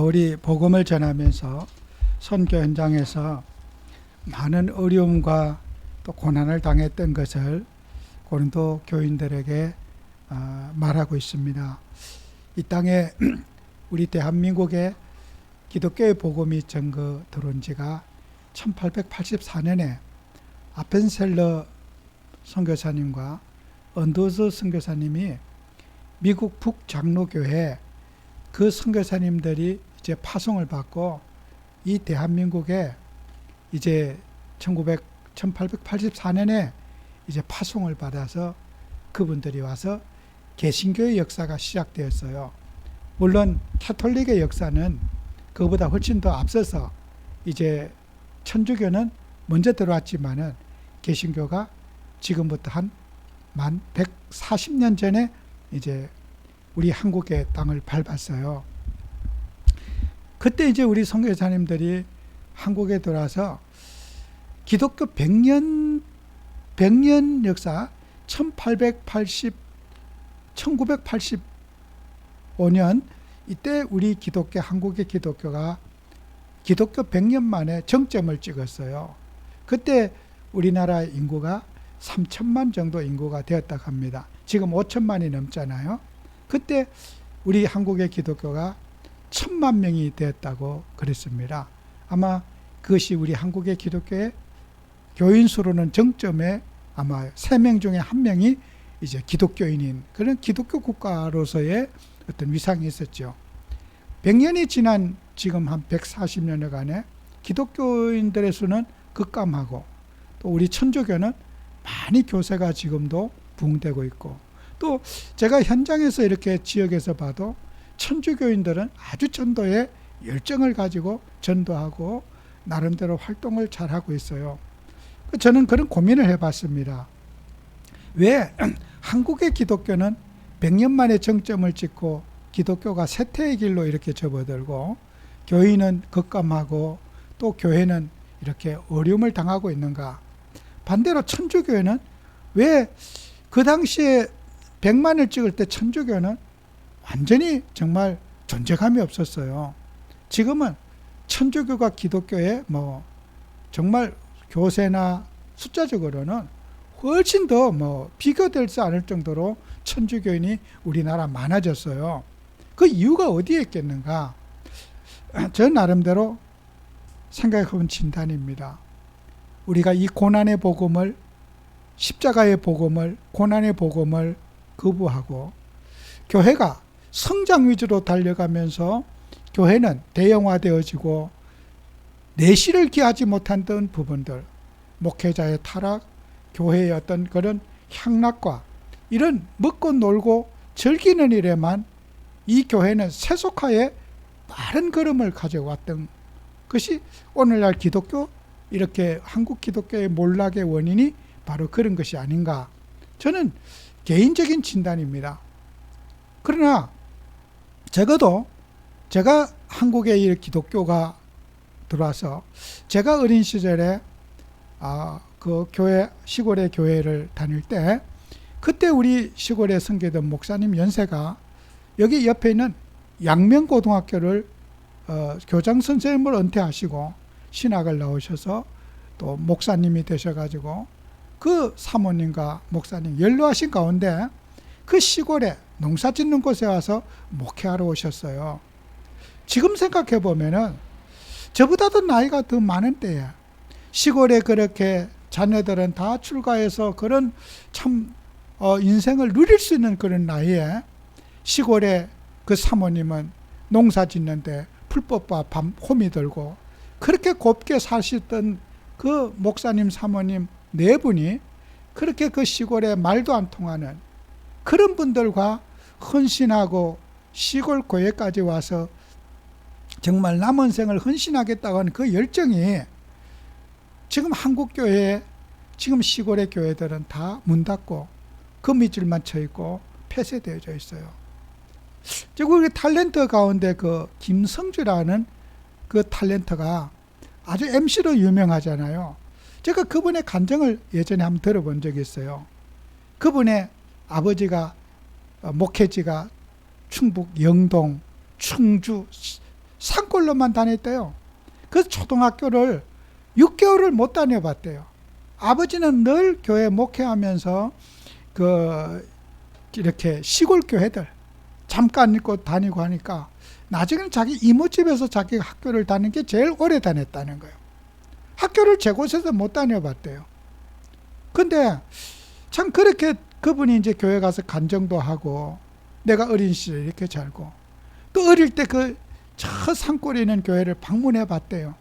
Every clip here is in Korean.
바울이 복음을 전하면서 선교 현장에서 많은 어려움과 또 고난을 당했던 것을 고린도 교인들에게 말하고 있습니다. 이 땅에 우리 대한민국에 기독교의 복음이 전거 들어온 지가 1884년에 아펜셀러 선교사님과 언더스 선교사님이 미국 북장로교회 그 선교사님들이 이제 파송을 받고 이 대한민국에 이제 1884년에 이제 파송을 받아서 그분들이 와서 개신교의 역사가 시작되었어요. 물론 가톨릭의 역사는 그보다 훨씬 더 앞서서 이제 천주교는 먼저 들어왔지만은 개신교가 지금부터 한 만 140년 전에 이제 우리 한국의 땅을 밟았어요. 그때 이제 우리 선교사님들이 한국에 들어와서 기독교 100년 역사 1985년 이때 우리 한국의 기독교가 기독교 100년 만에 정점을 찍었어요. 그때 우리나라 인구가 3천만 정도 인구가 되었다고 합니다. 지금 5천만이 넘잖아요. 그때 우리 한국의 기독교가 1,000만 명이 되었다고 그랬습니다. 아마 그것이 우리 한국의 기독교의 교인 수로는 정점에 아마 3명 중에 1명이 이제 기독교인인 그런 기독교 국가로서의 어떤 위상이 있었죠. 100년이 지난 지금 한 140년여간에 기독교인들의 수는 급감하고 또 우리 천주교는 많이 교세가 지금도 부흥되고 있고 또 제가 현장에서 이렇게 지역에서 봐도 천주교인들은 아주 전도에 열정을 가지고 전도하고 나름대로 활동을 잘하고 있어요. 저는 그런 고민을 해봤습니다. 왜 한국의 기독교는 100년 만에 정점을 찍고 기독교가 쇠퇴의 길로 이렇게 접어들고 교인은 급감하고 또 교회는 이렇게 어려움을 당하고 있는가? 반대로 천주교회는 왜 그 당시에 100만을 찍을 때 천주교는 완전히 정말 존재감이 없었어요. 지금은 천주교가 기독교에 정말 교세나 숫자적으로는 훨씬 더 비교될 수 않을 정도로 천주교인이 우리나라 많아졌어요. 그 이유가 어디에 있겠는가? 저 나름대로 생각해본 진단입니다. 우리가 이 고난의 복음을, 십자가의 복음을, 고난의 복음을 거부하고 교회가 성장 위주로 달려가면서 교회는 대형화되어지고 내실을 기하지 못했던 부분들, 목회자의 타락, 교회의 어떤 그런 향락과 이런 먹고 놀고 즐기는 일에만 이 교회는 세속화에 빠른 걸음을 가져왔던 것이 오늘날 기독교, 이렇게 한국 기독교의 몰락의 원인이 바로 그런 것이 아닌가. 저는 개인적인 진단입니다. 그러나 적어도 제가 한국에 이 기독교가 들어와서 제가 어린 시절에 그 교회, 시골의 교회를 다닐 때 그때 우리 시골에 섬기던 목사님 연세가 여기 옆에 있는 양명고등학교를 교장 선생님을 은퇴하시고 신학을 나오셔서 또 목사님이 되셔가지고 그 사모님과 목사님 연로하신 가운데 그 시골에 농사 짓는 곳에 와서 목회하러 오셨어요. 지금 생각해 보면은 저보다도 나이가 더 많은 때에 시골에 그렇게 자녀들은 다 출가해서 그런 참 인생을 누릴 수 있는 그런 나이에 시골에 그 사모님은 농사 짓는데 풀법과 홈이 들고 그렇게 곱게 사셨던 그 목사님 사모님 네 분이 그렇게 그 시골에 말도 안 통하는 그런 분들과 헌신하고 시골 교회까지 와서 정말 남은 생을 헌신하겠다고 하는 그 열정이 지금 한국 교회에 지금 시골의 교회들은 다 문 닫고 거미줄만 쳐 있고 폐쇄되어져 있어요. 우리 탤런트 가운데 그 김성주라는 그 탤런트가 아주 MC로 유명하잖아요. 제가 그분의 간증을 예전에 한번 들어본 적이 있어요. 그분의 아버지가 목회지가 충북 영동, 충주, 산골로만 다녔대요. 그래서 초등학교를 6개월을 못 다녀봤대요. 아버지는 늘 교회 목회하면서 이렇게 시골 교회들 잠깐 있고 다니고 하니까 나중에는 자기 이모집에서 자기가 학교를 다니는 게 제일 오래 다녔다는 거예요. 학교를 제 곳에서 못 다녀봤대요. 근데 참 그렇게 그분이 이제 교회 가서 간증도 하고 내가 어린 시절에 이렇게 살고 또 어릴 때 저 산골에 있는 교회를 방문해 봤대요.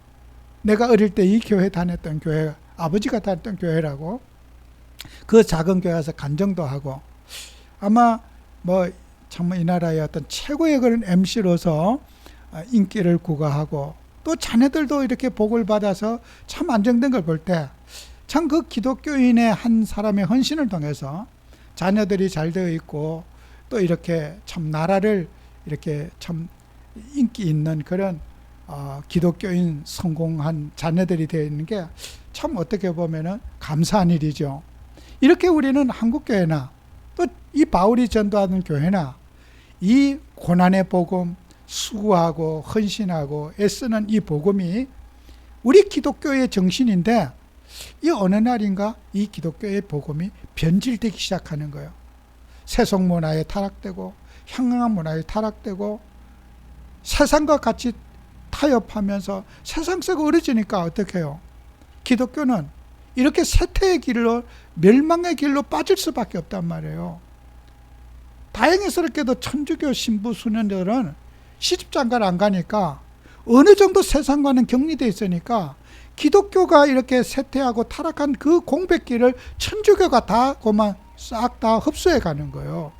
내가 어릴 때 이 교회 다녔던 교회, 아버지가 다녔던 교회라고 그 작은 교회 가서 간증도 하고 아마 정말 이 나라의 어떤 최고의 그런 MC로서 인기를 구가하고 또 자녀들도 이렇게 복을 받아서 참 안정된 걸 볼 때 참 그 기독교인의 한 사람의 헌신을 통해서 자녀들이 잘 되어 있고 또 이렇게 참 나라를 이렇게 참 인기 있는 그런 기독교인 성공한 자녀들이 되어 있는 게 참 어떻게 보면은 감사한 일이죠. 이렇게 우리는 한국교회나 또 이 바울이 전도하는 교회나 이 고난의 복음, 수고하고 헌신하고 애쓰는 이 복음이 우리 기독교의 정신인데 이 어느 날인가 이 기독교의 복음이 변질되기 시작하는 거예요. 세속 문화에 타락되고 향락한 문화에 타락되고 세상과 같이 타협하면서 세상 속에 어려지니까 어떻게 해요? 기독교는 이렇게 쇠퇴의 길로 멸망의 길로 빠질 수밖에 없단 말이에요. 다행스럽게도 천주교 신부 수녀들은 시집장가를 안 가니까 어느 정도 세상과는 격리되어 있으니까 기독교가 이렇게 쇠퇴하고 타락한 그 공백기를 천주교가 다 그만 싹 다 흡수해 가는 거예요.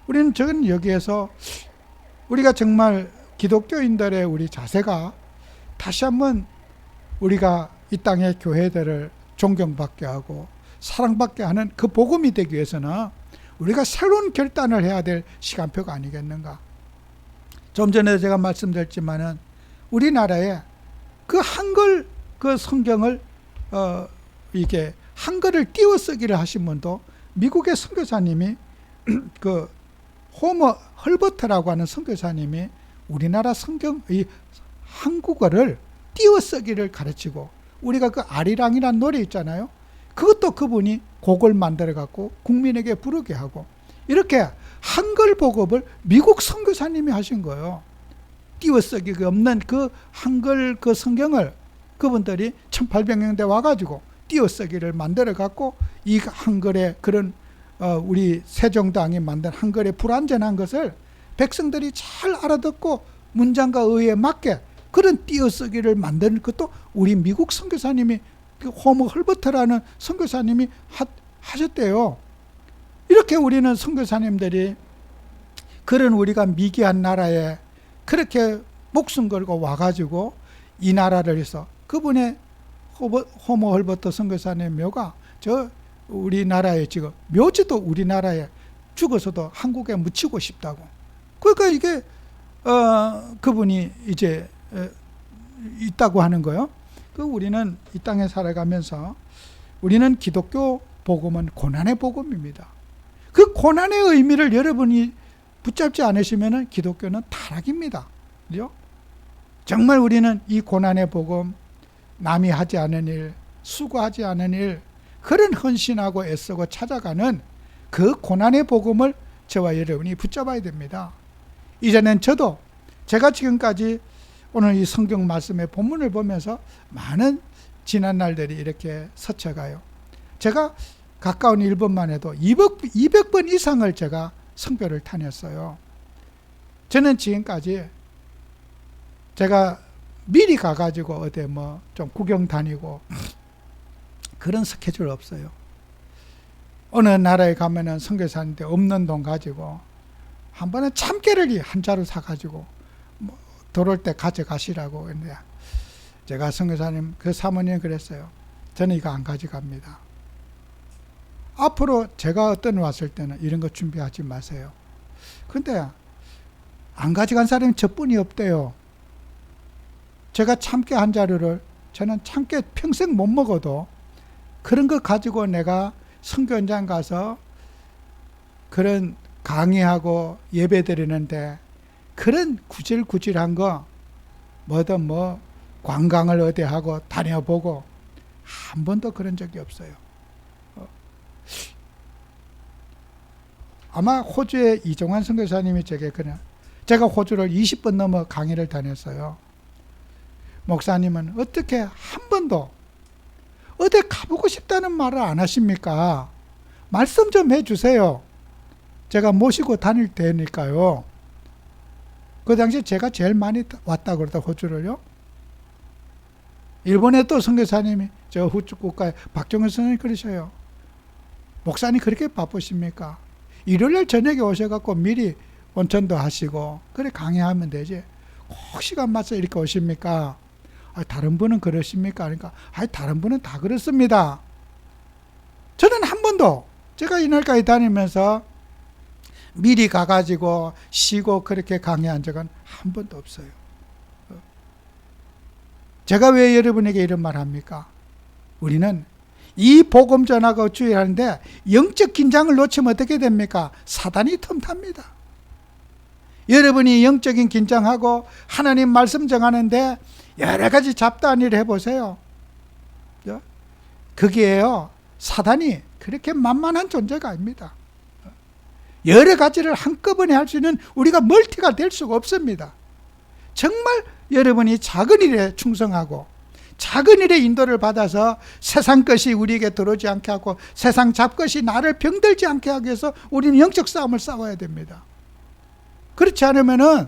우리는 저는 여기에서 우리가 정말 기독교인들의 우리 자세가 다시 한번 우리가 이 땅의 교회들을 존경받게 하고 사랑받게 하는 그 복음이 되기 위해서는 우리가 새로운 결단을 해야 될 시간표가 아니겠는가. 좀 전에 제가 말씀드렸지만은 우리나라에 그 한글 그 성경을 이게 한글을 띄워 쓰기를 하신 분도 미국의 선교사님이 그 호머 헐버트라고 하는 선교사님이 우리나라 성경 이 한국어를 띄워 쓰기를 가르치고 우리가 그 아리랑이라는 노래 있잖아요. 그것도 그분이 곡을 만들어 갖고 국민에게 부르게 하고 이렇게 한글 복음을 미국 선교사님이 하신 거예요. 띄어쓰기가 없는 그 한글 그 성경을 그분들이 1800년대 와가지고 띄어쓰기를 만들어 갖고 이 한글의 그런 우리 세종당이 만든 한글의 불완전한 것을 백성들이 잘 알아듣고 문장과 의에 맞게 그런 띄어쓰기를 만드는 것도 우리 미국 선교사님이 그 호머 헐버트라는 선교사님이 하셨대요. 이렇게 우리는 선교사님들이 그런 우리가 미개한 나라에 그렇게 목숨 걸고 와가지고 이 나라를 해서 그분의 호머 헐버트 선교사님 묘가 저 우리나라에 지금 묘지도 우리나라에 죽어서도 한국에 묻히고 싶다고. 그러니까 이게 그분이 이제 있다고 하는 거예요. 그 우리는 이 땅에 살아가면서 우리는 기독교 복음은 고난의 복음입니다. 그 고난의 의미를 여러분이 붙잡지 않으시면 기독교는 타락입니다. 그죠? 정말 우리는 이 고난의 복음, 남이 하지 않은 일, 수고하지 않은 일, 그런 헌신하고 애쓰고 찾아가는 그 고난의 복음을 저와 여러분이 붙잡아야 됩니다. 이제는 저도 제가 지금까지 오늘 이 성경 말씀의 본문을 보면서 많은 지난 날들이 이렇게 스쳐가요. 제가 가까운 일본만 해도 200번 이상을 제가 선교를 다녔어요. 저는 지금까지 제가 미리 가가지고 어디 좀 구경 다니고 그런 스케줄 없어요. 어느 나라에 가면은 선교사님들 없는 돈 가지고 한 번은 참깨를 한 자루 사가지고 들어올 때 가져가시라고 했는데 제가 선교사님 그 사모님 그랬어요. 저는 이거 안 가져갑니다. 앞으로 제가 어떤 왔을 때는 이런 거 준비하지 마세요. 근데 안 가져간 사람이 저뿐이 없대요. 제가 참깨 한 자루를 저는 참깨 평생 못 먹어도 그런 거 가지고 내가 선교 현장 가서 그런 강의하고 예배 드리는데 그런 구질구질한 거 뭐든 뭐 관광을 어디 하고 다녀보고 한 번도 그런 적이 없어요. 아마 호주의 이종환 선교사님이 제가 호주를 20번 넘어 강의를 다녔어요. 목사님은 어떻게 한 번도 어디 가보고 싶다는 말을 안 하십니까? 말씀 좀 해주세요. 제가 모시고 다닐 테니까요. 그 당시에 제가 제일 많이 왔다 그러다 호주를요. 일본에 또 선교사님이 저 후축 국가에 박정현 선생님이 그러셔요. 목사님 그렇게 바쁘십니까? 일요일날 저녁에 오셔갖고 미리 온천도 하시고 그래 강의하면 되지. 꼭 시간 맞춰 이렇게 오십니까? 다른 분은 그러십니까? 그러니까 다른 분은 다 그렇습니다. 저는 한 번도 제가 이날까지 다니면서 미리 가가지고 쉬고 그렇게 강의한 적은 한 번도 없어요. 제가 왜 여러분에게 이런 말 합니까? 우리는 이 복음 전하고 주의하는데 영적 긴장을 놓치면 어떻게 됩니까? 사단이 틈탑니다. 여러분이 영적인 긴장하고 하나님 말씀 정하는데 여러 가지 잡다한 일을 해보세요. 그게요, 사단이 그렇게 만만한 존재가 아닙니다. 여러 가지를 한꺼번에 할 수 있는 우리가 멀티가 될 수가 없습니다. 정말 여러분이 작은 일에 충성하고 작은 일의 인도를 받아서 세상 것이 우리에게 들어오지 않게 하고 세상 잡것이 나를 병들지 않게 하기 위해서 우리는 영적 싸움을 싸워야 됩니다. 그렇지 않으면은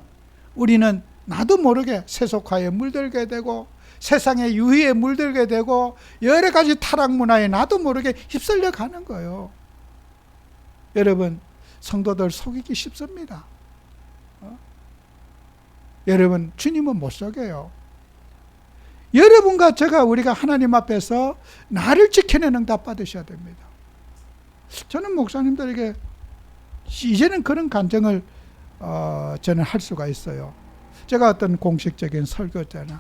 우리는 나도 모르게 세속화에 물들게 되고 세상의 유희에 물들게 되고 여러 가지 타락 문화에 나도 모르게 휩쓸려 가는 거예요. 여러분, 성도들 속이기 쉽습니다. 여러분, 주님은 못 속여요. 여러분과 우리가 하나님 앞에서 나를 지켜내는 응답 받으셔야 됩니다. 저는 목사님들에게 이제는 그런 간증을 저는 할 수가 있어요. 제가 어떤 공식적인 설교자나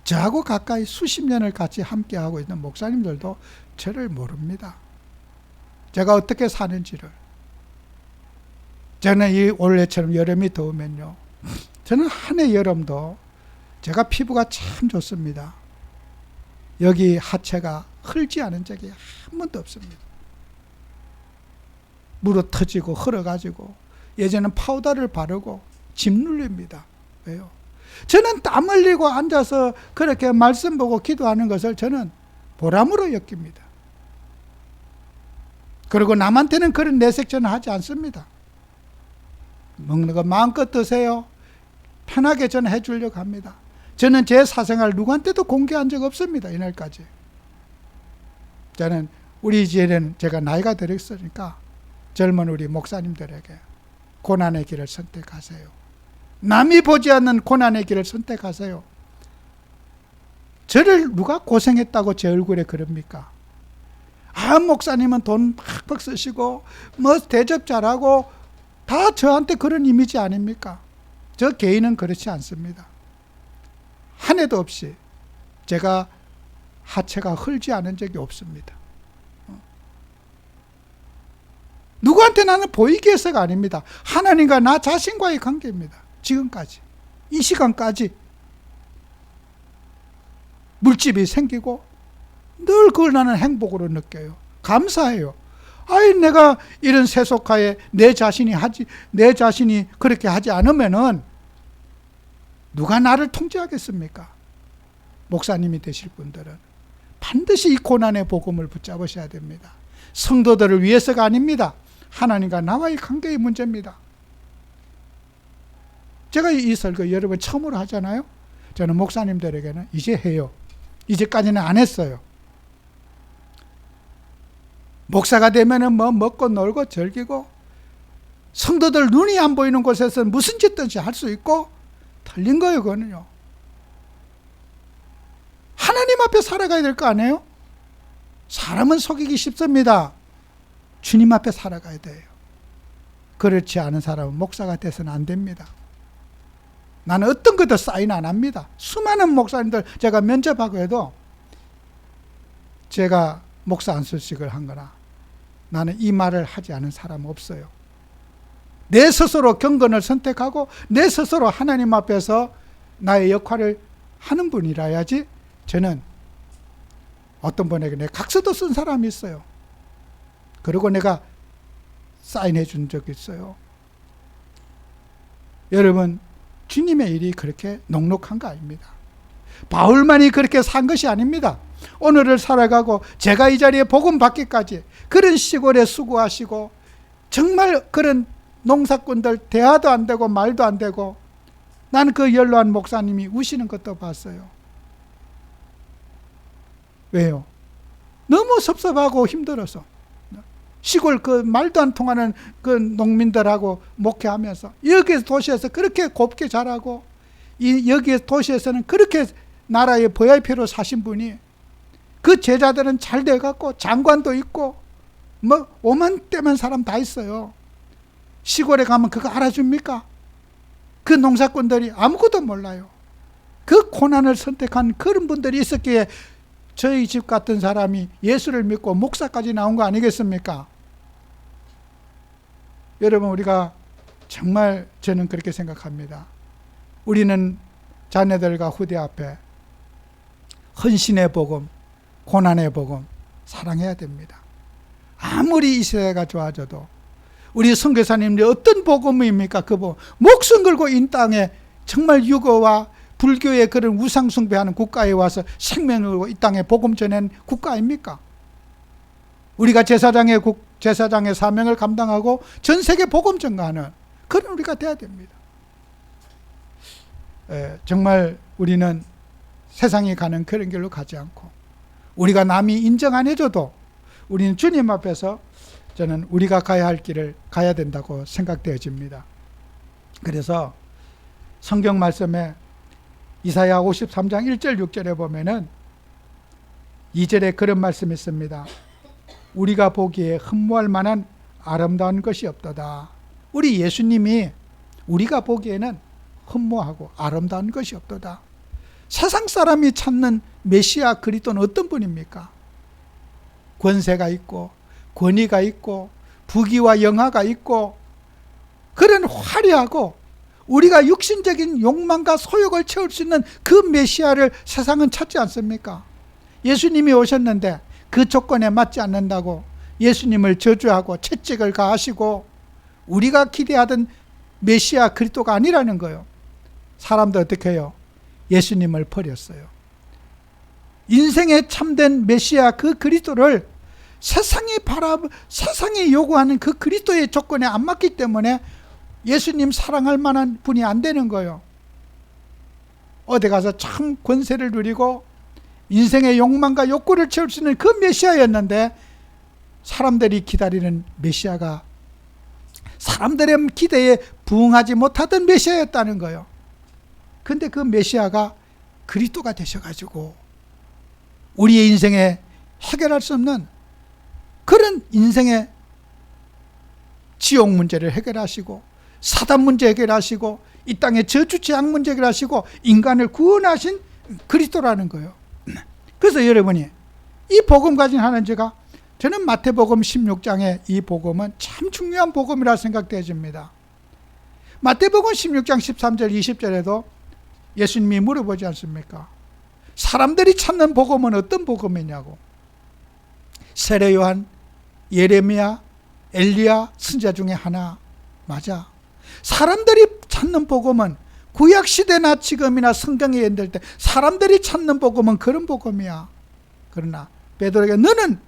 저하고 가까이 수십 년을 같이 함께하고 있는 목사님들도 저를 모릅니다. 제가 어떻게 사는지를. 저는 이 올해처럼 여름이 더우면요, 저는 한 해 여름도 제가 피부가 참 좋습니다. 여기 하체가 흘지 않은 적이 한 번도 없습니다. 물어 터지고 흘어가지고 예전엔 파우더를 바르고 집 눌립니다. 왜요? 저는 땀 흘리고 앉아서 그렇게 말씀 보고 기도하는 것을 저는 보람으로 여깁니다. 그리고 남한테는 그런 내색 저는 하지 않습니다. 먹는 거 마음껏 드세요. 편하게 저는 해주려고 합니다. 저는 제 사생활 누구한테도 공개한 적 없습니다. 이날까지. 저는 우리 집에는 제가 나이가 들었으니까 젊은 우리 목사님들에게 고난의 길을 선택하세요. 남이 보지 않는 고난의 길을 선택하세요. 저를 누가 고생했다고 제 얼굴에 그럽니까? 목사님은 돈 팍팍 쓰시고 뭐 대접 잘하고 다 저한테 그런 이미지 아닙니까? 저 개인은 그렇지 않습니다. 한 해도 없이 제가 하체가 흘지 않은 적이 없습니다. 누구한테 나는 보이기 위해서가 아닙니다. 하나님과 나 자신과의 관계입니다. 지금까지, 이 시간까지 물집이 생기고 늘 그걸 나는 행복으로 느껴요. 감사해요. 내가 이런 세속화에 내 자신이 그렇게 하지 않으면은 누가 나를 통제하겠습니까? 목사님이 되실 분들은 반드시 이 고난의 복음을 붙잡으셔야 됩니다. 성도들을 위해서가 아닙니다. 하나님과 나와의 관계의 문제입니다. 제가 이 설교 여러분 처음으로 하잖아요. 저는 목사님들에게는 이제 해요. 이제까지는 안 했어요. 목사가 되면은 뭐 먹고 놀고 즐기고 성도들 눈이 안 보이는 곳에서 무슨 짓든지 할 수 있고 틀린 거예요. 그거는요. 하나님 앞에 살아가야 될 거 아니에요? 사람은 속이기 쉽습니다. 주님 앞에 살아가야 돼요. 그렇지 않은 사람은 목사가 돼서는 안 됩니다. 나는 어떤 것도 사인 안 합니다. 수많은 목사님들 제가 면접하고 해도 제가 목사 안수식을 한 거나 나는 이 말을 하지 않은 사람 없어요. 내 스스로 경건을 선택하고 내 스스로 하나님 앞에서 나의 역할을 하는 분이라야지. 저는 어떤 분에게 내가 각서도 쓴 사람이 있어요. 그리고 내가 사인해 준 적이 있어요. 여러분, 주님의 일이 그렇게 녹록한 거 아닙니다. 바울만이 그렇게 산 것이 아닙니다. 오늘을 살아가고 제가 이 자리에 복음 받기까지 그런 시골에 수고하시고 정말 그런 농사꾼들 대화도 안 되고 말도 안 되고 나는 그 연로한 목사님이 우시는 것도 봤어요. 왜요? 너무 섭섭하고 힘들어서. 시골 그 말도 안 통하는 그 농민들하고 목회하면서 여기에서 도시에서 그렇게 곱게 자라고 여기에 도시에서는 그렇게 나라의 VIP로 사신 분이 그 제자들은 잘 돼갖고 장관도 있고 뭐 오만때만 사람 다 있어요. 시골에 가면 그거 알아줍니까? 그 농사꾼들이 아무것도 몰라요. 그 고난을 선택한 그런 분들이 있었기에 저희 집 같은 사람이 예수를 믿고 목사까지 나온 거 아니겠습니까? 여러분, 우리가 정말 저는 그렇게 생각합니다. 우리는 자녀들과 후대 앞에 헌신의 복음, 고난의 복음 사랑해야 됩니다. 아무리 이 세대가 좋아져도 우리 선교사님들이 어떤 복음입니까? 그 복음, 목숨 걸고 이 땅에 정말 유교와 불교의 그런 우상 숭배하는 국가에 와서 생명을 걸고 이 땅에 복음 전한 국가 아닙니까? 우리가 제사장의 사명을 감당하고 전 세계 복음 전가하는 그런 우리가 돼야 됩니다. 정말 우리는 세상이 가는 그런 길로 가지 않고 우리가 남이 인정 안 해줘도 우리는 주님 앞에서 저는 우리가 가야 할 길을 가야 된다고 생각되어집니다. 그래서 성경 말씀에 이사야 53장 1절 6절에 보면은 2절에 그런 말씀이 있습니다. 우리가 보기에 흠모할 만한 아름다운 것이 없도다. 우리 예수님이 우리가 보기에는 흠모하고 아름다운 것이 없도다. 세상 사람이 찾는 메시아 그리스도는 어떤 분입니까? 권세가 있고 권위가 있고 부귀와 영화가 있고 그런 화려하고 우리가 육신적인 욕망과 소욕을 채울 수 있는 그 메시아를 세상은 찾지 않습니까? 예수님이 오셨는데 그 조건에 맞지 않는다고 예수님을 저주하고 채찍을 가하시고 우리가 기대하던 메시아 그리스도가 아니라는 거예요. 사람도 어떻게 해요? 예수님을 버렸어요. 인생에 참된 메시아 그 그리스도를 세상이 요구하는 그 그리스도의 조건에 안 맞기 때문에 예수님 사랑할 만한 분이 안 되는 거예요. 어디 가서 참 권세를 누리고 인생의 욕망과 욕구를 채울 수 있는 그 메시아였는데 사람들이 기다리는 메시아가 사람들의 기대에 부응하지 못하던 메시아였다는 거예요. 근데 그 메시아가 그리스도가 되셔가지고 우리의 인생에 해결할 수 없는 그런 인생의 지옥 문제를 해결하시고 사단 문제 해결하시고 이 땅의 저주 재앙 문제 해결하시고 인간을 구원하신 그리스도라는 거예요. 그래서 여러분이 이 복음 가진 하는 제가 저는 마태복음 16장의 이 복음은 참 중요한 복음이라 생각되어집니다. 마태복음 16장 13절 20절에도 예수님이 물어보지 않습니까? 사람들이 찾는 복음은 어떤 복음이냐고. 세례 요한, 예레미야, 엘리야 선지자 중에 하나. 맞아. 사람들이 찾는 복음은 구약시대나 지금이나 성경에 연될 때 사람들이 찾는 복음은 그런 복음이야. 그러나 베드로에게 너는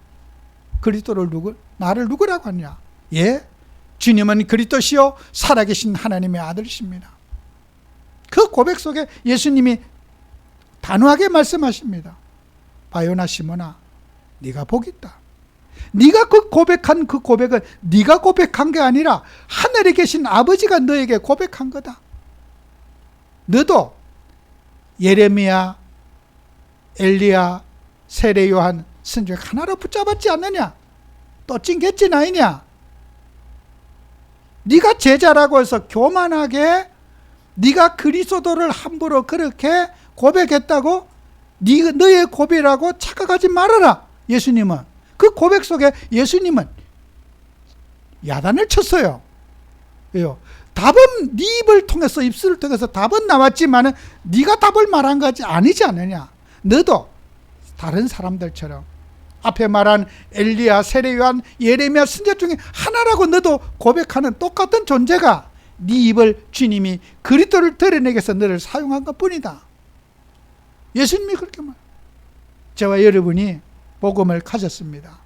그리스도를 나를 누구라고 하냐? 예, 주님은 그리스도시요 살아계신 하나님의 아들이십니다. 그 고백 속에 예수님이 단호하게 말씀하십니다. 바요나 시몬아, 네가 복이 있다. 네가 그 고백한 그 고백은 네가 고백한 게 아니라 하늘에 계신 아버지가 너에게 고백한 거다. 너도 예레미야, 엘리야, 세례 요한 선지자 하나로 붙잡았지 않느냐? 또 찡겠지 나이냐? 네가 제자라고 해서 교만하게 네가 그리스도를 함부로 그렇게 고백했다고 너의 고백이라고 착각하지 말아라. 예수님은 그 고백 속에 예수님은 야단을 쳤어요. 왜요? 답은 네 입을 통해서, 입술을 통해서 답은 나왔지만은 네가 답을 말한 거지 아니지 않느냐. 너도 다른 사람들처럼 앞에 말한 엘리야, 세례요한, 예레미야 선지자 중에 하나라고 너도 고백하는 똑같은 존재가 네 입을 주님이 그리스도를 드러내기 위해서 너를 사용한 것뿐이다. 예수님이 그렇게 말. 저와 여러분이 복음을 가졌습니다.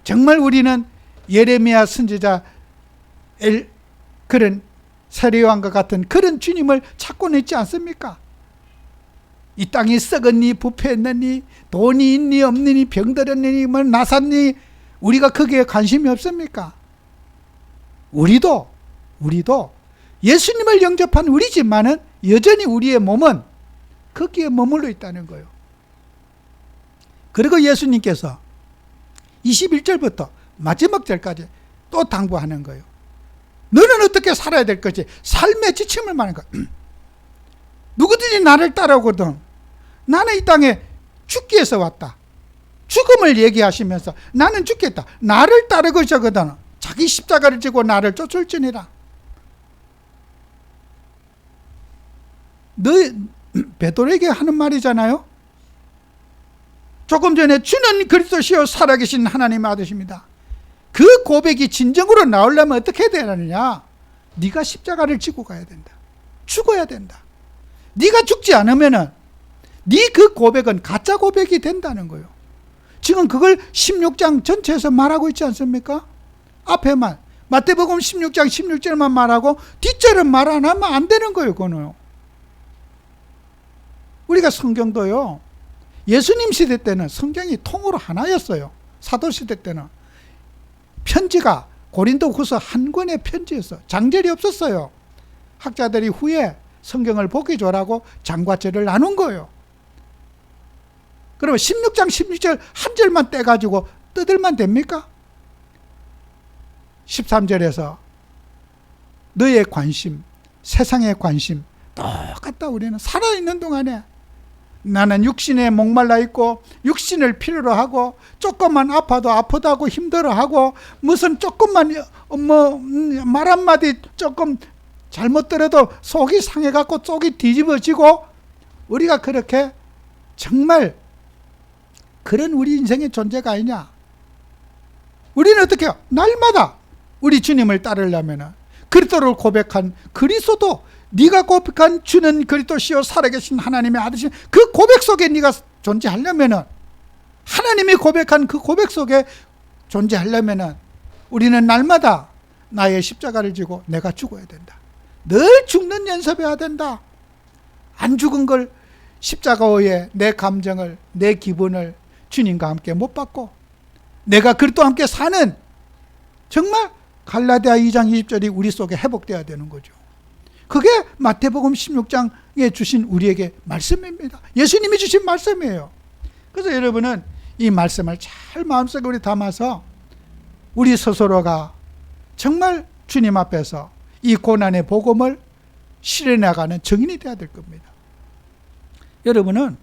정말 우리는 예레미야 선지자, 그런 세례요한과 같은 그런 주님을 찾고는 있지 않습니까? 이 땅이 썩었니, 부패했느니, 돈이 있니 없느니, 병들었니, 뭐 나샀니, 우리가 거기에 관심이 없습니까? 우리도 예수님을 영접한 우리지만은 여전히 우리의 몸은 거기에 머물러 있다는 거예요. 그리고 예수님께서 21절부터 마지막 절까지 또 당부하는 거예요. 너는 어떻게 살아야 될 것이, 삶의 지침을 말하는 거야. 누구든지 나를 따라오거든. 나는 이 땅에 죽기 위해서 왔다. 죽음을 얘기하시면서 나는 죽겠다. 나를 따르고자거든. 자기 십자가를 지고 나를 쫓을지니라. 너 베드로에게 하는 말이잖아요. 조금 전에 주는 그리스도시요 살아계신 하나님의 아들이십니다. 그 고백이 진정으로 나오려면 어떻게 해야 되느냐? 네가 십자가를 지고 가야 된다. 죽어야 된다. 네가 죽지 않으면은 네 그 고백은 가짜 고백이 된다는 거예요. 지금 그걸 16장 전체에서 말하고 있지 않습니까? 앞에만 마태복음 16장 16절만 말하고 뒷절은 말 안 하면 안 되는 거예요. 그거는 우리가 성경도요, 예수님 시대 때는 성경이 통으로 하나였어요. 사도시대 때는 편지가 고린도후서 한 권의 편지였어. 장절이 없었어요. 학자들이 후에 성경을 보기 조라고 장과절을 나눈 거예요. 그러면 16장 16절 한 절만 떼가지고 떠들면 됩니까? 13절에서 너의 관심, 세상의 관심 똑같다. 우리는 살아있는 동안에 나는 육신에 목말라 있고 육신을 필요로 하고 조금만 아파도 아프다고 힘들어하고 무슨 조금만 말 한마디 조금 잘못 들어도 속이 상해갖고 속이 뒤집어지고 우리가 그렇게 정말 그런 우리 인생의 존재가 아니냐. 우리는 어떻게 해요? 날마다 우리 주님을 따르려면 그리스도를 고백한 그리스도, 네가 고백한 주는 그리스도시요 살아계신 하나님의 아들이신 그 고백 속에 네가 존재하려면, 하나님이 고백한 그 고백 속에 존재하려면 우리는 날마다 나의 십자가를 지고 내가 죽어야 된다. 늘 죽는 연습해야 된다. 안 죽은 걸 십자가에 내 감정을, 내 기분을 주님과 함께 못 받고 내가 그리스도와 함께 사는 정말 갈라디아 2장 20절이 우리 속에 회복되어야 되는 거죠. 그게 마태복음 16장에 주신 우리에게 말씀입니다. 예수님이 주신 말씀이에요. 그래서 여러분은 이 말씀을 잘 마음속에 우리 담아서 우리 스스로가 정말 주님 앞에서 이 고난의 복음을 실현해가는 증인이 되어야 될 겁니다. 여러분은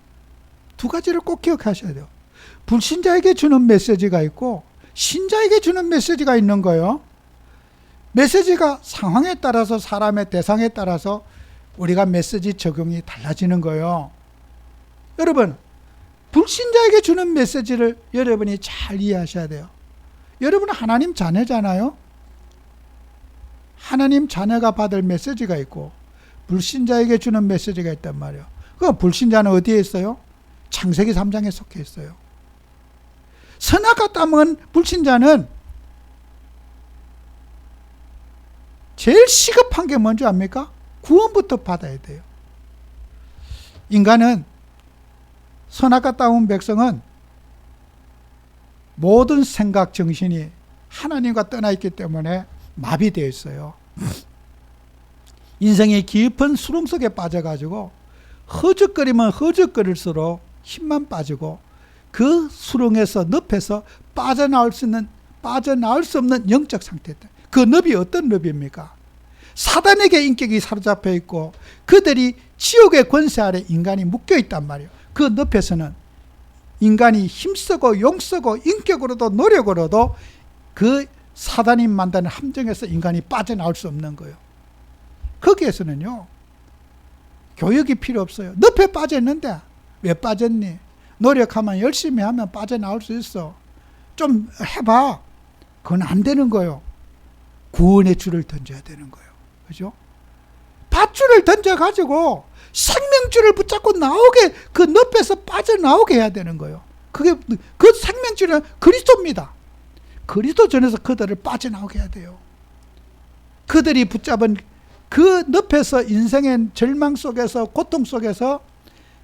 두 가지를 꼭 기억하셔야 돼요. 불신자에게 주는 메시지가 있고 신자에게 주는 메시지가 있는 거예요. 메시지가 상황에 따라서, 사람의 대상에 따라서 우리가 메시지 적용이 달라지는 거예요. 여러분, 불신자에게 주는 메시지를 여러분이 잘 이해하셔야 돼요. 여러분은 하나님 자녀잖아요. 하나님 자녀가 받을 메시지가 있고 불신자에게 주는 메시지가 있단 말이에요. 그 불신자는 어디에 있어요? 창세기 3장에 속해 있어요. 선악과 따먹은 불신자는 제일 시급한 게 뭔지 압니까? 구원부터 받아야 돼요. 인간은, 선악과 따먹은 백성은 모든 생각, 정신이 하나님과 떠나 있기 때문에 마비되어 있어요. 인생의 깊은 수렁 속에 빠져가지고 허적거리면 허적거릴수록 힘만 빠지고 그 수렁에서, 늪에서 빠져나올 수 없는 영적 상태다. 그 늪이 어떤 늪입니까? 사단에게 인격이 사로잡혀 있고 그들이 지옥의 권세 아래 인간이 묶여 있단 말이에요. 그 늪에서는 인간이 힘쓰고 용쓰고 인격으로도 노력으로도 그 사단이 만드는 함정에서 인간이 빠져나올 수 없는 거예요. 거기에서는요, 교육이 필요 없어요. 늪에 빠졌는데 왜 빠졌니? 노력하면, 열심히 하면 빠져나올 수 있어. 좀 해봐. 그건 안 되는 거예요. 구원의 줄을 던져야 되는 거예요. 그죠? 밧줄을 던져가지고 생명줄을 붙잡고 나오게, 그 늪에서 빠져나오게 해야 되는 거예요. 그게, 그 생명줄은 그리스도입니다. 그리스도 전에서 그들을 빠져나오게 해야 돼요. 그들이 붙잡은 그 늪에서, 인생의 절망 속에서, 고통 속에서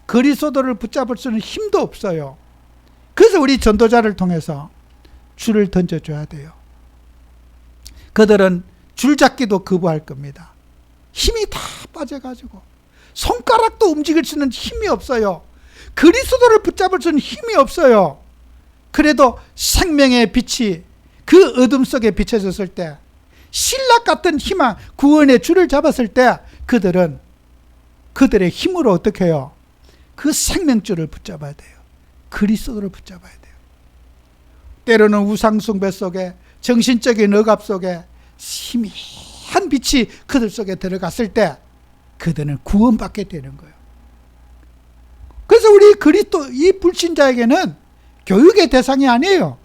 그리스도를 붙잡을 수는 힘도 없어요. 그래서 우리 전도자를 통해서 줄을 던져줘야 돼요. 그들은 줄잡기도 거부할 겁니다. 힘이 다 빠져가지고 손가락도 움직일 수는 힘이 없어요. 그리스도를 붙잡을 수는 힘이 없어요. 그래도 생명의 빛이 그 어둠 속에 비춰졌을 때, 신락 같은 희망, 구원의 줄을 잡았을 때, 그들은 그들의 힘으로 어떻게 해요? 그 생명줄을 붙잡아야 돼요. 그리스도를 붙잡아야 돼요. 때로는 우상숭배 속에, 정신적인 억압 속에 희미한 빛이 그들 속에 들어갔을 때 그들은 구원받게 되는 거예요. 그래서 우리 그리스도, 이 불신자에게는 교육의 대상이 아니에요.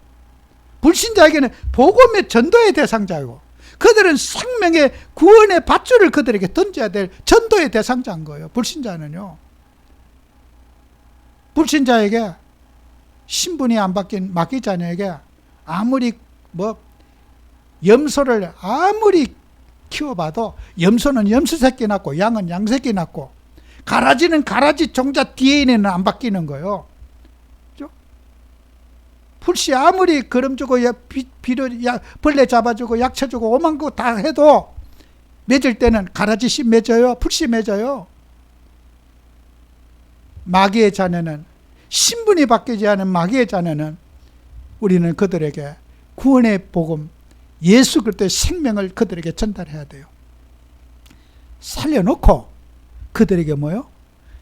불신자에게는 복음의 전도의 대상자이고, 그들은 생명의 구원의 밧줄을 그들에게 던져야 될 전도의 대상자인 거예요. 불신자는요. 불신자에게, 신분이 안 바뀐 마귀자녀에게 아무리 염소를 아무리 키워봐도, 염소는 염소 새끼 낳고 양은 양 새끼 낳고, 가라지는 가라지 종자 DNA는 안 바뀌는 거예요. 그죠? 풀씨 아무리 거름 주고 벌레 잡아주고 약쳐 주고 오만 거 다 해도 맺을 때는 가라지 씨 맺어요? 풀씨 맺어요? 마귀의 자녀는, 신분이 바뀌지 않은 마귀의 자녀는, 우리는 그들에게 구원의 복음, 예수 그리스도의 생명을 그들에게 전달해야 돼요. 살려놓고 그들에게 뭐요?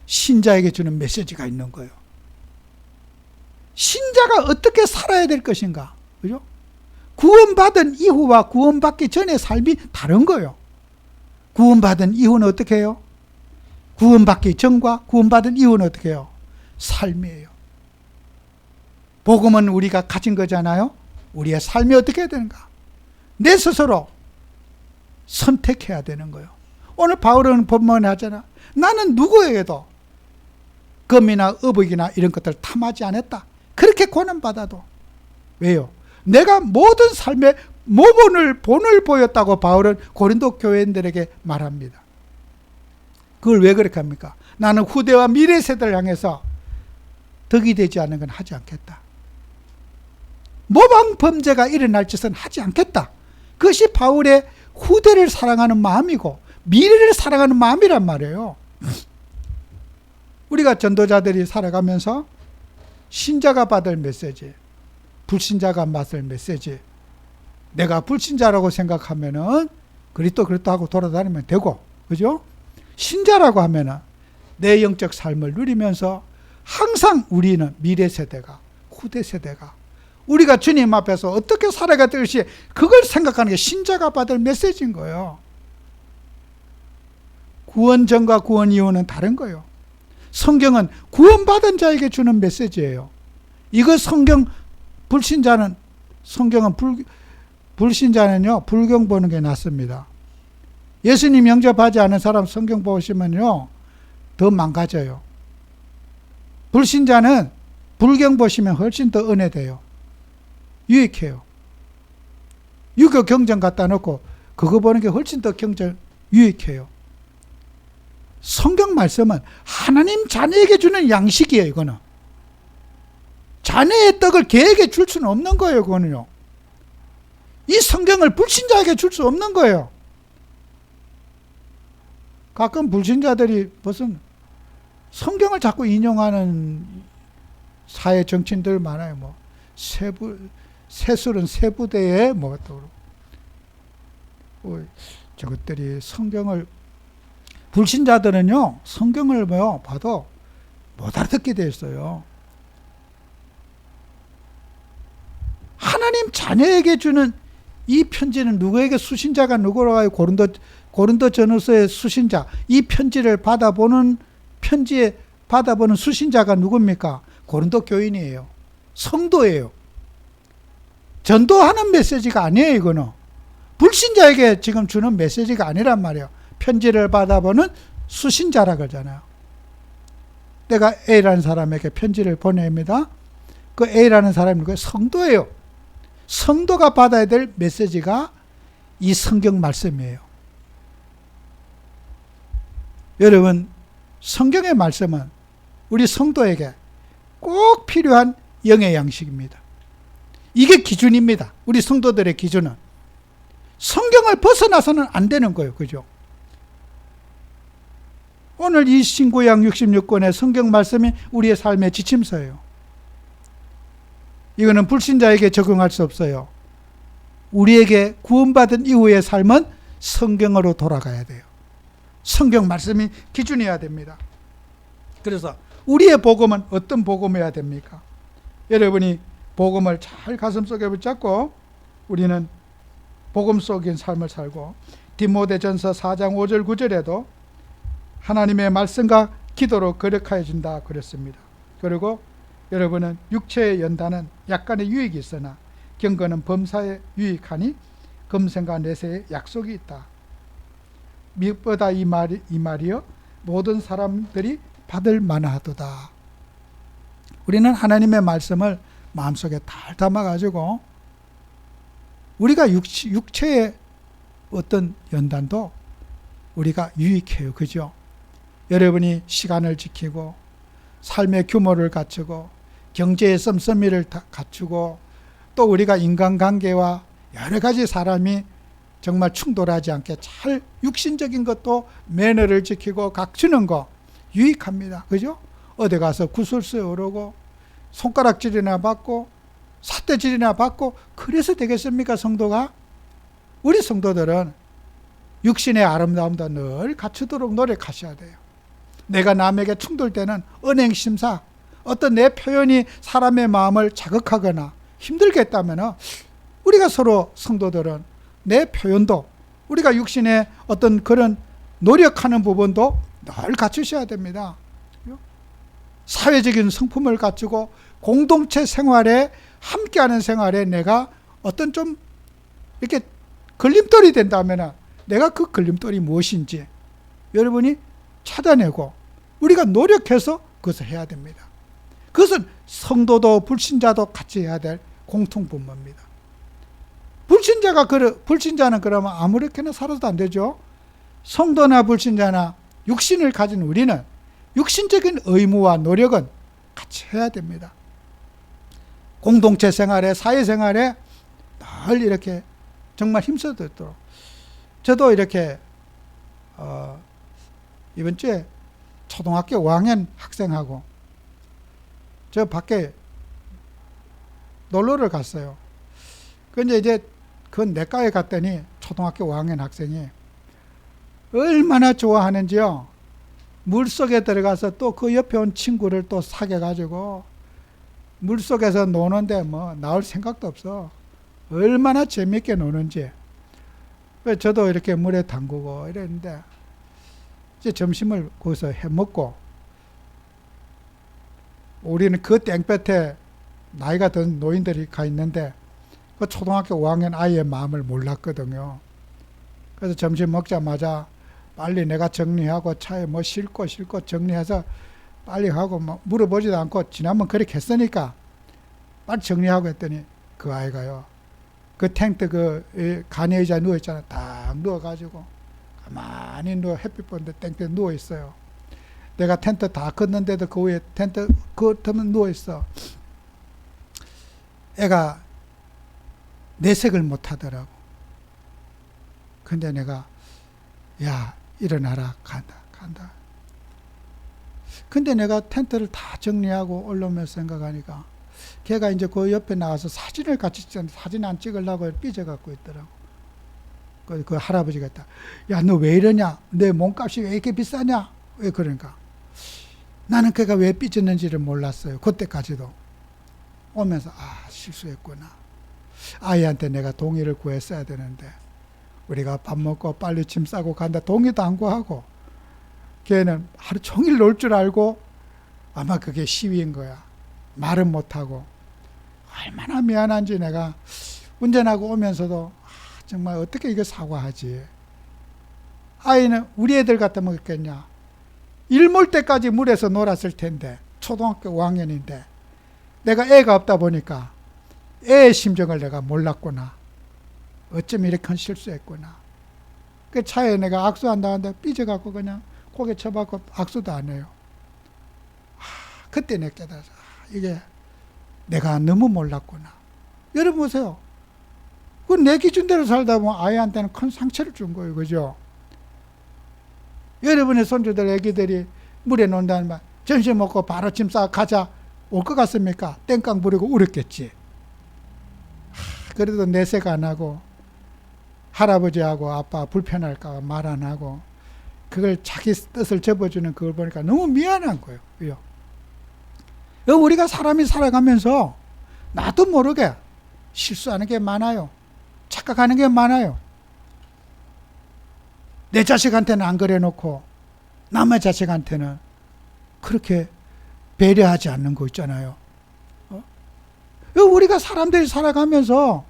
신자에게 주는 메시지가 있는 거예요. 신자가 어떻게 살아야 될 것인가? 그죠? 구원받은 이후와 구원받기 전의 삶이 다른 거예요. 구원받은 이후는 어떻게 해요? 구원받기 전과 구원받은 이후는 어떻게 해요? 삶이에요. 복음은 우리가 가진 거잖아요. 우리의 삶이 어떻게 해야 되는가? 내 스스로 선택해야 되는 거예요. 오늘 바울은 본문에 하잖아. 나는 누구에게도 금이나 의복이나 이런 것들을 탐하지 않았다. 그렇게 고난받아도. 왜요? 내가 모든 삶의 본을 보였다고 바울은 고린도 교회인들에게 말합니다. 그걸 왜 그렇게 합니까? 나는 후대와 미래 세대를 향해서 덕이 되지 않은 건 하지 않겠다. 모방 범죄가 일어날 짓은 하지 않겠다. 그것이 바울의 후대를 사랑하는 마음이고 미래를 사랑하는 마음이란 말이에요. 우리가 전도자들이 살아가면서 신자가 받을 메시지, 불신자가 맡을 메시지, 내가 불신자라고 생각하면은 그리스도 하고 돌아다니면 되고, 그죠? 신자라고 하면은 내 영적 삶을 누리면서 항상 우리는 미래 세대가, 후대 세대가 우리가 주님 앞에서 어떻게 살아가야 될지 그걸 생각하는 게 신자가 받을 메시지인 거예요. 구원 전과 구원 이후는 다른 거예요. 성경은 구원받은 자에게 주는 메시지예요. 이거 불신자는 불경 보는 게 낫습니다. 예수님 영접하지 않은 사람 성경 보시면요, 더 망가져요. 불신자는 불경 보시면 훨씬 더 은혜돼요. 유익해요. 유교 경전 갖다 놓고 그거 보는 게 훨씬 더 유익해요. 성경 말씀은 하나님 자녀에게 주는 양식이에요. 이거는 자녀의 떡을 개에게 줄 수는 없는 거예요. 그거는요. 이 성경을 불신자에게 줄 수 없는 거예요. 가끔 불신자들이 무슨 성경을 자꾸 인용하는 사회 정치인들 많아요. 뭐 세술은 세부대에 저것들이 성경을, 불신자들은요 성경을 봐도 못 알아듣게 돼 있어요. 하나님 자녀에게 주는 이 편지는 누구에게, 수신자가 누구라고 고린도 고린도 전후서의 수신자, 이 편지에 받아보는 수신자가 누굽니까? 고린도 교인이에요. 성도예요. 전도하는 메시지가 아니에요, 이거는. 불신자에게 지금 주는 메시지가 아니란 말이에요. 편지를 받아보는 수신자라 그러잖아요. 내가 A라는 사람에게 편지를 보냅니다. 그 A라는 사람이 누구예요? 성도예요. 성도가 받아야 될 메시지가 이 성경 말씀이에요. 여러분, 성경의 말씀은 우리 성도에게 꼭 필요한 영의 양식입니다. 이게 기준입니다. 우리 성도들의 기준은. 성경을 벗어나서는 안 되는 거예요. 그죠? 오늘 이 신구약 66권의 성경 말씀이 우리의 삶의 지침서예요. 이거는 불신자에게 적용할 수 없어요. 우리에게 구원받은 이후의 삶은 성경으로 돌아가야 돼요. 성경 말씀이 기준이어야 됩니다. 그래서 우리의 복음은 어떤 복음이어야 됩니까? 여러분이 복음을 잘 가슴속에 붙잡고 우리는 복음 속인 삶을 살고, 디모데전서 4장 5절 9절에도 하나님의 말씀과 기도로 거룩하여 준다 그랬습니다. 그리고 여러분은 육체의 연단은 약간의 유익이 있으나 경건은 범사에 유익하니 금생과 내세에 약속이 있다. 무엇보다 이 말이요 모든 사람들이 받을 만하도다. 우리는 하나님의 말씀을 마음속에 잘 담아가지고 우리가 육체의 어떤 연단도 우리가 유익해요. 그죠? 여러분이 시간을 지키고 삶의 규모를 갖추고 경제의 씀씀이를 갖추고 또 우리가 인간관계와 여러 가지 사람이 정말 충돌하지 않게 잘 육신적인 것도 매너를 지키고 갖추는 거 유익합니다. 그죠? 어디 가서 구설수에 오르고 손가락질이나 받고 삿대질이나 받고 그래서 되겠습니까? 성도가? 우리 성도들은 육신의 아름다움도 늘 갖추도록 노력하셔야 돼요. 내가 남에게 충돌되는 언행심사, 어떤 내 표현이 사람의 마음을 자극하거나 힘들게 했다면 우리가 서로 성도들은 내 표현도 우리가 육신의 어떤 그런 노력하는 부분도 늘 갖추셔야 됩니다. 사회적인 성품을 갖추고 공동체 생활에 함께하는 생활에 내가 어떤 좀 이렇게 걸림돌이 된다면 내가 그 걸림돌이 무엇인지 여러분이 찾아내고 우리가 노력해서 그것을 해야 됩니다. 그것은 성도도 불신자도 같이 해야 될 공통분모입니다. 불신자는 그러면 아무렇게나 살아도 안 되죠. 성도나 불신자나 육신을 가진 우리는 육신적인 의무와 노력은 같이 해야 됩니다. 공동체 생활에, 사회생활에 늘 이렇게 정말 힘써도 있도록. 저도 이렇게 이번 주에 초등학교 5학년 학생하고 저 밖에 놀러를 갔어요. 근데 이제 그 내과에 갔더니 초등학교 5학년 학생이 얼마나 좋아하는지요. 물속에 들어가서 또 그 옆에 온 친구를 또 사귀어가지고 물속에서 노는데 뭐 나올 생각도 없어. 얼마나 재밌게 노는지. 저도 이렇게 물에 담그고 이랬는데 이제 점심을 거기서 해먹고 우리는 그 땡볕에 나이가 든 노인들이 가 있는데 그 초등학교 5학년 아이의 마음을 몰랐거든요. 그래서 점심 먹자마자 빨리 내가 정리하고 차에 뭐 싣고 정리해서 빨리 하고 뭐 물어보지도 않고 지난번 그렇게 했으니까 빨리 정리하고 했더니 그 아이가요. 그 텐트 그 간이 의자에 누워있잖아. 딱 누워가지고 가만히 햇빛 보는데 땡볕에 누워있어요. 내가 텐트 다 걷는데도 그 위에 텐트 그 틈에 누워있어. 애가 내색을 못하더라고. 근데 내가 야 일어나라 간다. 근데 내가 텐트를 다 정리하고 올라오면서 생각하니까 걔가 이제 그 옆에 나가서 사진을 같이 찍는데 사진 안 찍으려고 삐져갖고 있더라고. 그 할아버지가 있다. 야, 너 왜 이러냐? 내 몸값이 왜 이렇게 비싸냐? 왜 그러니까. 나는 걔가 왜 삐졌는지를 몰랐어요. 그때까지도. 오면서 실수했구나. 아이한테 내가 동의를 구했어야 되는데 우리가 밥 먹고 빨리 짐 싸고 간다. 동의도 안 구하고. 걔는 하루 종일 놀 줄 알고 아마 그게 시위인 거야. 말은 못하고. 얼마나 미안한지 내가 운전하고 오면서도 정말 어떻게 이거 사과하지. 아이는 우리 애들 같으면 그랬겠냐. 일몰 때까지 물에서 놀았을 텐데 초등학교 5학년인데 내가 애가 없다 보니까 애의 심정을 내가 몰랐구나. 어쩜 이렇게 큰 실수했구나. 그 차에 내가 악수한다는데 삐져갖고 그냥 고개 쳐박고 악수도 안 해요. 그때 내가 깨달아서 이게 내가 너무 몰랐구나. 여러분 보세요. 그 내 기준대로 살다 보면 아이한테는 큰 상처를 준 거예요. 그죠? 여러분의 손주들 애기들이 물에 논다는 말 점심 먹고 바로 짐 싸 가자 올 것 같습니까? 땡깡 부리고 울었겠지. 그래도 내색 안 하고 할아버지하고 아빠 불편할까 말 안 하고 그걸 자기 뜻을 접어주는 그걸 보니까 너무 미안한 거예요. 왜요? 우리가 사람이 살아가면서 나도 모르게 실수하는 게 많아요. 착각하는 게 많아요. 내 자식한테는 안 그래 놓고 남의 자식한테는 그렇게 배려하지 않는 거 있잖아요. 우리가 사람들이 살아가면서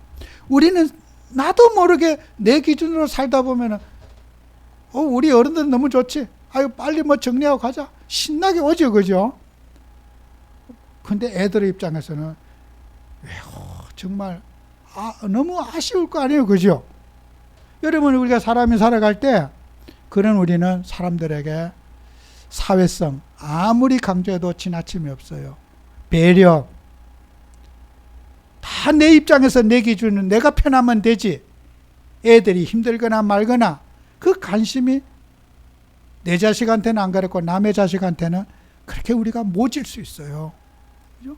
우리는 나도 모르게 내 기준으로 살다 보면은 우리 어른들 너무 좋지. 아유 빨리 뭐 정리하고 가자. 신나게 오죠. 그죠? 근데 애들의 입장에서는 정말 너무 아쉬울 거 아니에요. 그죠? 여러분 우리가 사람이 살아갈 때 그런 우리는 사람들에게 사회성 아무리 강조해도 지나침이 없어요. 배려 다 내 입장에서 내 기준은 내가 편하면 되지. 애들이 힘들거나 말거나 그 관심이 내 자식한테는 안 그랬고 남의 자식한테는 그렇게 우리가 모질 수 있어요. 그죠?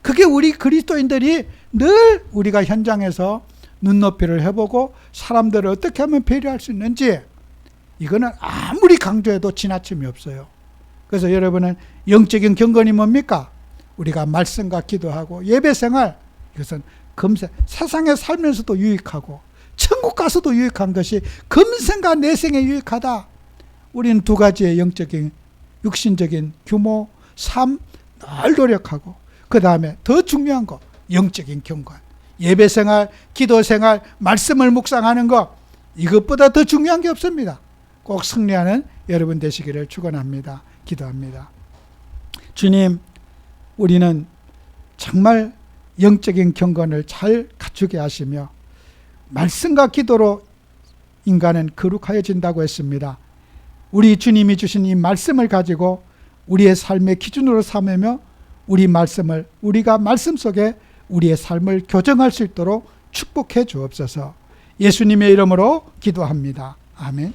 그게 우리 그리스도인들이 늘 우리가 현장에서 눈높이를 해보고 사람들을 어떻게 하면 배려할 수 있는지 이거는 아무리 강조해도 지나침이 없어요. 그래서 여러분은 영적인 경건이 뭡니까? 우리가 말씀과 기도하고 예배생활 이것은 금세 세상에 살면서도 유익하고 천국 가서도 유익한 것이 금생과 내생에 유익하다. 우리는 두 가지의 영적인 육신적인 규모 삶 늘 노력하고 그 다음에 더 중요한 거 영적인 경건 예배생활 기도생활 말씀을 묵상하는 것 이것보다 더 중요한 게 없습니다. 꼭 승리하는 여러분 되시기를 축원합니다. 기도합니다. 주님 우리는 정말 영적인 경건을 잘 갖추게 하시며 말씀과 기도로 인간은 거룩하여진다고 했습니다. 우리 주님이 주신 이 말씀을 가지고 우리의 삶의 기준으로 삼으며 우리가 말씀 속에 우리의 삶을 교정할 수 있도록 축복해 주옵소서. 예수님의 이름으로 기도합니다. 아멘.